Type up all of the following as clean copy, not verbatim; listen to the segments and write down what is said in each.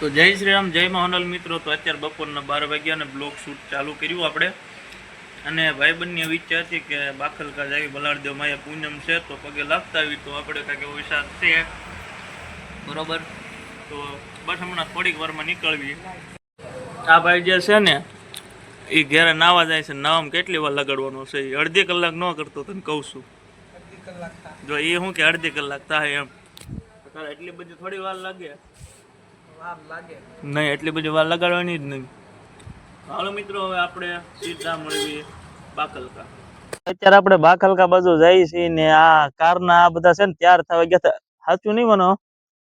તો જય શ્રી રામ, જય મહોનલ મિત્રો. તો અત્યારે બપોરના 12 વાગ્યા અને બ્લોગ શૂટ ચાલુ કર્યું આપણે. અને ભાઈબંધની ઈચ્છા હતી કે બાખલકા જાવી, બલાડદેવ માયા પૂનમ છે તો પગે લાગતા આવી. તો આપણે કાંઈક એવો વિચાર છે બરોબર. તો બસ હમણાં થોડીક વારમાં નીકળવી. આ ભાઈ જે છે ને એ ઘેરે નાવા જાય છે. નાવામાં કેટલી વાર લગાડવાનો છે? એ અડધી કલાક ન કરતો તને કહું છું. જો એ શું કે અડધી કલાક થાય એમ. એટલી બધી થોડી વાર લાગે? નહીં, એટલી બધી વાર લગાડવાની જ નહીં. હાલો મિત્રો, હવે આપણે સીધા મળીએ બાકલકા. અત્યારે આપણે બાકલકા બાજુ જઈએ છીએ ને આ કારના આ બધા છે ને તૈયાર થવા ગયા હતા. સાચું નહીં માનો,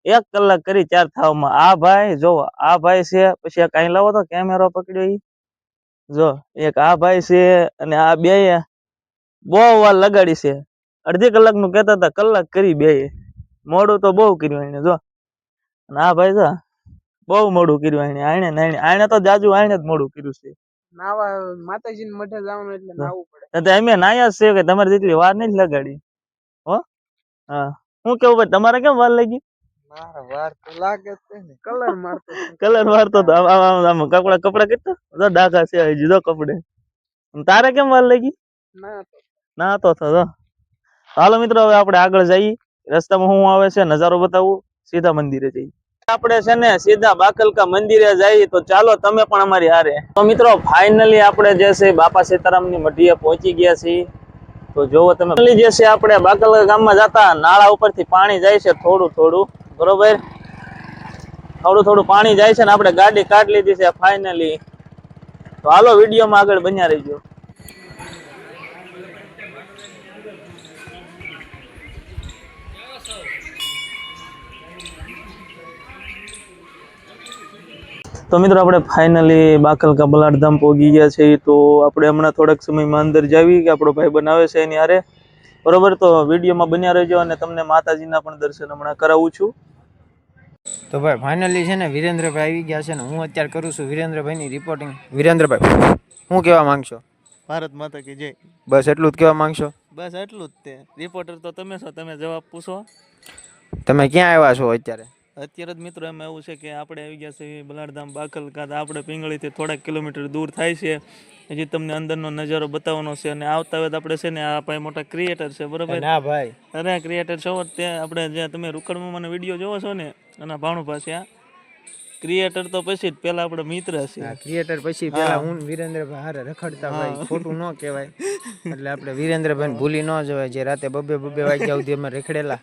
1 કલાક કરી તૈયાર થવામાં. આ ભાઈ જો, આ ભાઈ છે, પછી કઈ લાવો તો કેમેરો પકડ્યો ઈ જો, એક આ ભાઈ છે અને આ બે બહુ વાર લગાડી છે. અડધી કલાક નું કહેતા હતા, કલાક કરી બે. મોડું તો બહુ કર્યું એને જો. અને આ ભાઈ જો બહુ મોડું કર્યું આણે તો જાજુ આણે જ મોડું કર્યું છે. નાવા માતાજી ને મઠે જવાનું એટલે નાવું પડે. અમે નાયા જ છે કે તમારે જેટલી વાર નહીં લગાડી હો. હા, હું કેવું ભાઈ, તમારે કેમ વાર લાગી? વાર તો લાગે છે ને, કલર મારતો કલર મારતો તો કપડા કેટલા જો ડાઘા છે હજી જો કપડે. તારે કેમ વાર લાગી? ના તો થયો. હાલો મિત્રો, હવે આપણે આગળ જઈએ. રસ્તામાં શું આવે છે નજારો બતાવું, સીધા મંદિરે જઈએ. આપણે છે ને સીધા બાકલકા મંદિરે જઈએ. તો ચાલો તમે પણ અમારી હારે. તો મિત્રો ફાઇનલી આપણે જે છે બાપા સીતારામની મઢીએ પહોંચી ગયા છીએ. તો જોવો તમે, જે છે આપણે બાકલકા ગામમાં જતા નાળા ઉપરથી પાણી જાય છે થોડું થોડું, બરોબર. થોડું થોડું પાણી જાય છે ને આપણે ગાડી કાઢ લીધી છે ફાઇનલી. તો હાલો વિડીયોમાં આગળ બન્યા રહીજો. તો મિત્રો આપણે ફાઇનલી બાકલકા બલાડધામ પહોંચી ગયા છે. તો આપણે હમણાં થોડાક સમયમાં અંદર જાવી કે આપણો ભાઈ બનાવે છે એની હારે, બરોબર. તો વિડીયોમાં બન્યા રહેજો અને તમને માતાજીના પણ દર્શન હમણાં કરાવું છું. તો ભાઈ ફાઇનલી છે ને વિરેન્દ્રભાઈ આવી ગયા છે ને હું અત્યારે કરું છું વિરેન્દ્રભાઈની રિપોર્ટિંગ. વિરેન્દ્રભાઈ, શું કહેવા માંગશો? ભારત માતા કી જય. બસ એટલું જ કહેવા માંગશો? બસ એટલું જ. તે રિપોર્ટર તો તમે છો, તમે જવાબ પૂછો. તમે ક્યાં આવ્યા છો અત્યારે? અત્યારે જ મિત્રો એમાં એવું છે કે આપણે આવી ગયા છે બલાડધામ બાકલકા. આપણે પિંગળીથી થોડાક કિલોમીટર દૂર થાય છે. હજી તમને અંદરનો નજારો બતાવવાનો છે. અને આવતા હોય આપણે છે ને આ ભાઈ મોટા ક્રિએટર છે, બરોબર. ના ભાઈ, અરે ક્રિએટર છો ત્યાં આપણે જ્યાં તમે રૂકડમાં વિડીયો જોવો છો ને એના ભાણું પાસે આ ક્રિએટર તો પછી જ પેલા આપણે મિત્ર છે. ક્રિએટર પછી પેલા હું વિરેન્દ્રભાઈ હારે રખડતા ભાઈ, ખોટું ન કહેવાય. એટલે આપણે વિરેન્દ્રભાઈ ભૂલી ન જવાય. જે રાતે બબે વાગ્યા સુધી અમે રખડેલા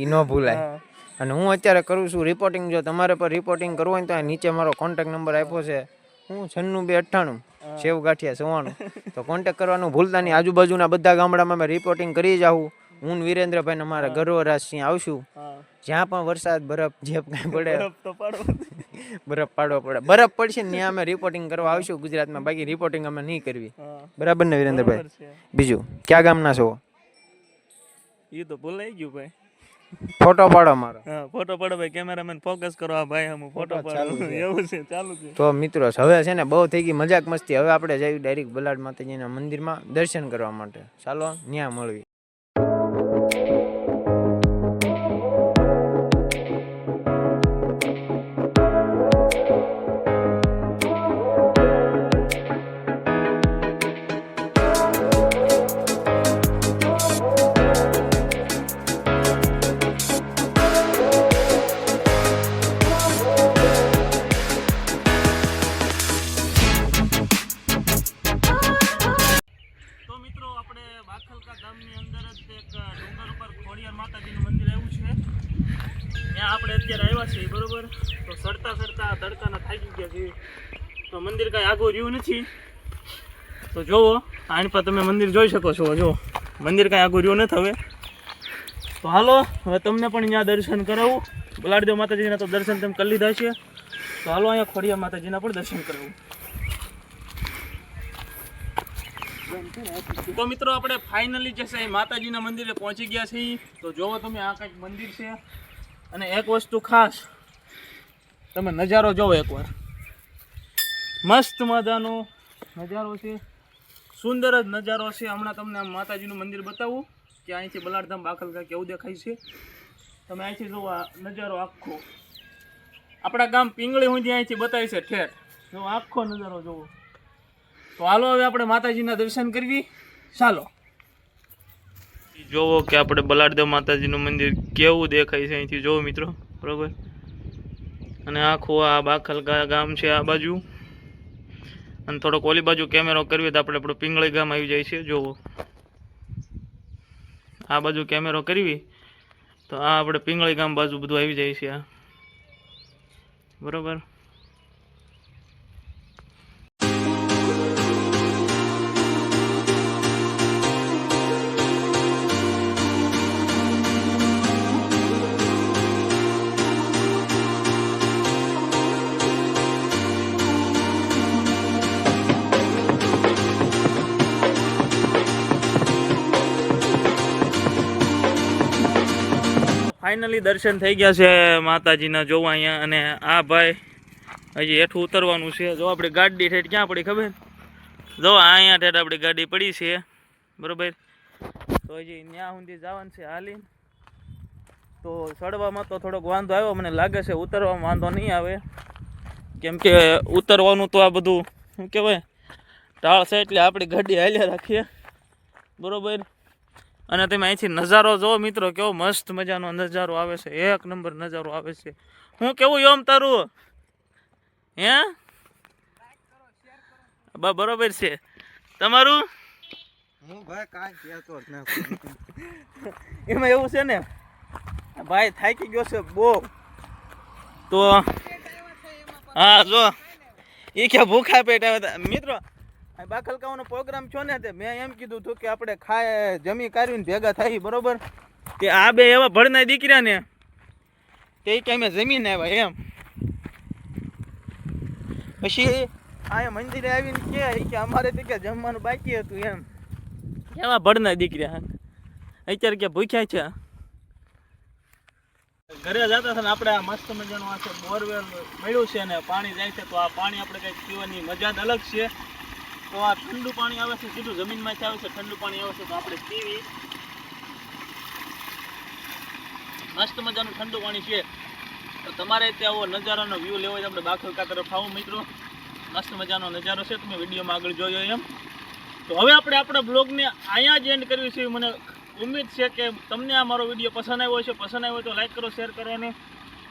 એ ન ભૂલાય. અને હું અત્યારે કરું છું રિપોર્ટિંગ. જો તમારે પર રિપોર્ટિંગ કરવું હોય તો નીચે મારો કોન્ટેક્ટ નંબર આપ્યો છે. હું 96 298 સેવ ગાંઠિયા 94. તો કોન્ટેક્ટ કરવાનું ભૂલતા નહીં. આજુબાજુના બધા ગામડામાં મેં રિપોર્ટિંગ કરી જાઉં. હું વિરેન્દ્રભાઈ અમારા ગર્વરાજસિંહ આવશું. જ્યાં પણ વરસાદ બરફ જે કઈ પડે બરફ પાડવો પડે, બરફ પડશે ને ત્યાં અમે રિપોર્ટિંગ કરવા આવશું ગુજરાતમાં. બાકી રિપોર્ટિંગ અમે નહીં કરવી, બરાબર ને વિરેન્દ્રભાઈ? બીજું ક્યાં ગામના છો? એ તો ભૂલાઈ ગયું ભાઈ. ફોટો પાડો મારો. હા, ફોટો પાડો ભાઈ. કેમેરામેન ફોકસ કરો. આ ભાઈ હું ફોટો પાડો. એવું છે, ચાલુ છે. તો મિત્રો હવે છે ને બહુ થઈ ગઈ મજાક મસ્તી. હવે આપણે જઈએ ડાયરેક્ટ બલાડ માતાજીના મંદિરમાં દર્શન કરવા માટે. ચાલો ત્યાં મળવી. આપણે અત્યારે આવ્યા છીએ, બરોબર. તો સડતા તડકાના થાકી ગયા છીએ. તો મંદિર કાંઈ આગળ રહ્યું નથી. તો જોવો આની પર તમે મંદિર જોઈ શકો છો. જો મંદિર કાંઈ આગળ રહ્યું નથી હવે. તો હાલો હવે તમને પણ અહીંયા દર્શન કરાવું. બલાડદેવ માતાજીના તો દર્શન તમે કરી લીધા છે. તો હાલો અહીંયા ખોડિયાર માતાજીના પણ દર્શન કરાવું. તો મિત્રો આપણે ફાઇનલી જે છે માતાજીના મંદિરે પહોંચી ગયા છીએ. તો જોવો તમે આ કંઈક મંદિર છે. અને એક વસ્તુ ખાસ તમે નજારો જોવો એકવાર. મસ્ત મજાનો નજારો છે, સુંદર જ નજારો છે. હમણાં તમને માતાજીનું મંદિર બતાવું કે અહીંથી બલાડધામ બાકલકા કેવું દેખાય છે. તમે અહીંથી જોવો નજારો આખો. આપણા ગામ પિંગળી હું અહીંથી બતાવી છે ઠેર જો આખો નજારો જોવો. તો હાલો હવે આપણે માતાજીના દર્શન કરવી. ચાલો જોવો કે આપણે બલાડદેવ માતાજીનું મંદિર કેવું દેખાય છે અહીંથી. જોવો મિત્રો બરોબર. અને આખું આ બાખલ ગામ છે આ બાજુ. અને થોડોક ઓલી બાજુ કેમેરો કરવી તો આપણે આપણું પિંગળી ગામ આવી જાય છે. જોવો આ બાજુ કેમેરો કરવી તો આ આપણે પિંગળી ગામ બાજુ બધું આવી જાય છે આ બરોબર. ફાઇનલી દર્શન થઈ ગયા છે માતાજીના. જોવા અહીંયા. અને આ ભાઈ હજી હેઠું ઉતરવાનું છે. જો આપણી ગાડી ઠેઠ ક્યાં પડી ખબર? જો અહીંયા ઠેઠ આપણી ગાડી પડી છે બરોબર. તો હજી ત્યાં સુધી જવાનું છે હાલી. તો ચડવામાં તો થોડોક વાંધો આવ્યો મને લાગે છે. ઉતરવામાં વાંધો નહીં આવે કેમ કે ઉતરવાનું તો આ બધું શું કહેવાય ટાળ છે એટલે આપણી ગાડી હાલ્યા રાખીએ બરોબર. અને તમે અહીંથી નજારો જો મિત્રો કેવો મસ્ત મજાનો નજારો આવે છે. એક નંબર નજારો આવે છે. હું કેવું યોમ તારું હે બરોબર છે તમારું? હું ભાઈ કાંઈ કહેતો જ ના. એમાં એવું છે ને ભાઈ થાકી ગયો છે બહુ. તો હા જો એ કે ભૂખા પેટ આવ્યા મિત્રો. બાખલકાવાનો પ્રોગ્રામ છો ને તે મેં એમ કીધું હતું કે આપણે ખાય જમી કાઢીને ભેગા થાય બરોબર. કે આ બે એવા ભળના દીકરા ને તે કે અમે જમીને આવ્યા એમ. પછી આ મંદિરે આવીને કે અમારે તે કે જમવાનું બાકી હતું એમ. એવા ભળના દીકરા અત્યારે કે ભૂખ્યા છે. ઘરે જતા હતા ને આપણે આ મસ્ત મજાનું આ છે બોરવેલ મળ્યું છે ને પાણી જાય છે. તો આ પાણી આપણે કંઈક પીવાની મજા જ અલગ છે. તો આ ઠંડુ પાણી આવે છે સીધું જમીનમાંથી આવે છે. ઠંડુ પાણી આવે છે તો આપણે પીવી. મસ્ત મજાનું ઠંડુ પાણી છે. તો તમારે ત્યાં આવો નજારાનો વ્યૂ લેવો હોય આપણે બાખલકા તરફ આવો મિત્રો. મસ્ત મજાનો નજારો છે. તમે વિડીયોમાં આગળ જોયો એમ. તો હવે આપણે આપણા બ્લોગને અહીંયા જ એન્ડ કરવી છે. મને ઉમ્મીદ છે કે તમને આ મારો વિડીયો પસંદ આવ્યો છે. પસંદ આવ્યો તો લાઈક કરો, શેર કરો અને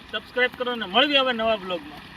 સબસ્ક્રાઈબ કરો. અને મળવી હવે નવા બ્લોગમાં.